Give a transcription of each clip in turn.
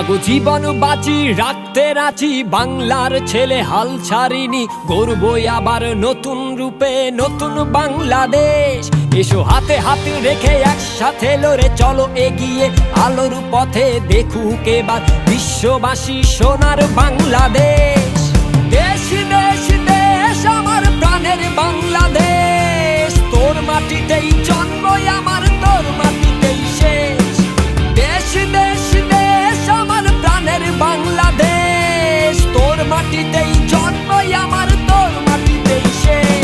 মাগো জীবন বাঁচি রাখতে রাজি, বাংলার ছেলে হাল ছাড়িনি, গড়বই আবার নতুন রূপে নতুন বাংলাদেশ। এসো হাতে হাত রেখে একসাথে লড়ে চলো এগিয়ে আলোর পথে, দেখুক এবার বিশ্ববাসী সোনার বাংলাদেশ। দেশ দেশ দেশ আমার প্রাণের বাংলাদেশ, তোর মাটিতেই জন্ম আমার, তোর মাটিতেই শেষ। দেশ দেশ দেশ আমার প্রাণের বাংলাদেশ, তোর মাটিতেই জন্ম আমার, তোর মাটিতেই শেষ।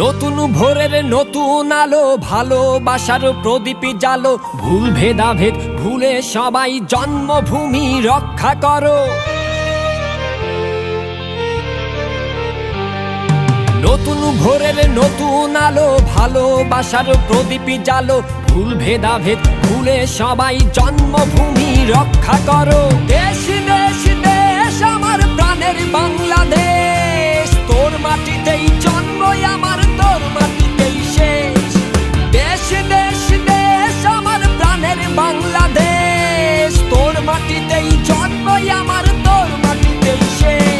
নতুন ভোরের নতুন আলো, ভালোবাসার প্রদীপ জালো, ভুল ভেদাভেদ ভুলে সবাই জন্মভূমি রক্ষা করো। নতুন ভোরের নতুন আলো, ভালোবাসার প্রদীপ জালো, ভুল ভেদাভেদ ভুলে সবাই জন্মভূমি রক্ষা করো। দেশ দেশ দেশ আমার প্রাণের বাংলাদেশ, তোর মাটিতেই জন্ম আমার, তোর মাটিতেই শেষ। দেশ দেশ দেশ আমার প্রাণের বাংলাদেশ, তোর মাটিতেই জন্ম আমার, তোর মাটিতেই শেষ।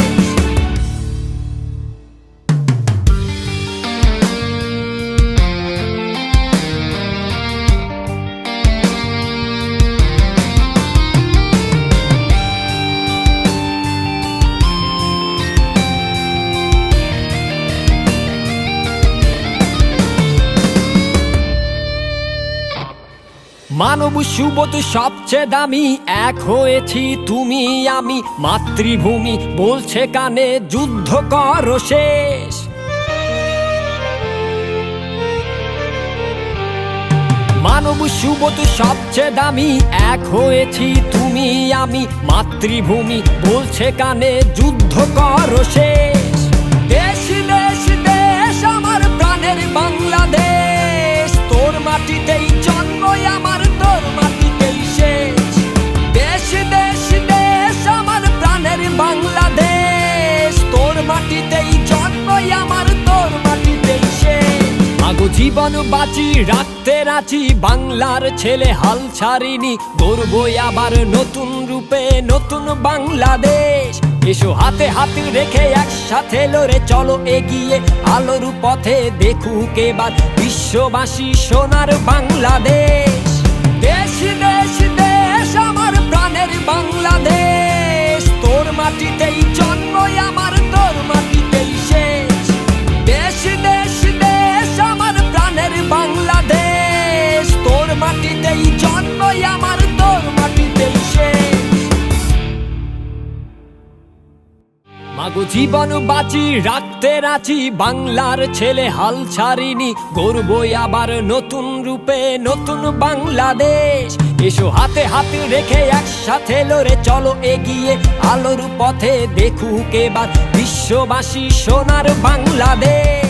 মানব সুবোধ সবচেয়ে দামি, এক হয়েছি তুমি আমি, মাতৃভূমি বলছে কানে যুদ্ধ করো শেষ। মানব সুবোধ সবচেয়ে দামি, এক হয়েছি তুমি আমি, মাতৃভূমি বলছে কানে যুদ্ধ করো শেষ। দেশ দেশ দেশ আমার প্রাণের বাংলাদেশ, তোর মাটিতেই জন্ম আমার, তোর মাটিতেই শেষ। দেশ দেশ দেশ আমার প্রাণের বাংলাদেশ, তোর মাটিতেই জন্ম আমার, তোর মাটিতেই শেষ। মাগো জীবন বাঁচি রাখতে রাজি, বাংলার ছেলে হাল ছাড়িনি, গড়বই আবার নতুন রূপে নতুন বাংলাদেশ। এসো হাতে হাত রেখে একসাথে লড়ে চলো এগিয়ে আলোর পথে, দেখুক এবার বিশ্ববাসী সোনার বাংলাদেশ। দেশ দেশ দেশ আমার প্রাণের বাংলাদেশ, তোর মাটিতেই জন্ম আমার, তোর মাটিতেই শেষ। দেশ দেশ দেশ আমার প্রাণের বাংলাদেশ, তোর মাটিতেই জন্ম আমার, তোর মাটিতেই শেষ। মাগো জীবন বাঁচি রাখতে রাজি, বাংলার ছেলে হাল ছাড়িনি, গড়বই আবার নতুন রূপে নতুন বাংলাদেশ। এসো হাতে হাত রেখে একসাথে লড়ে চলো এগিয়ে আলোর পথে, দেখুক এবার বিশ্ববাসী সোনার বাংলাদেশ।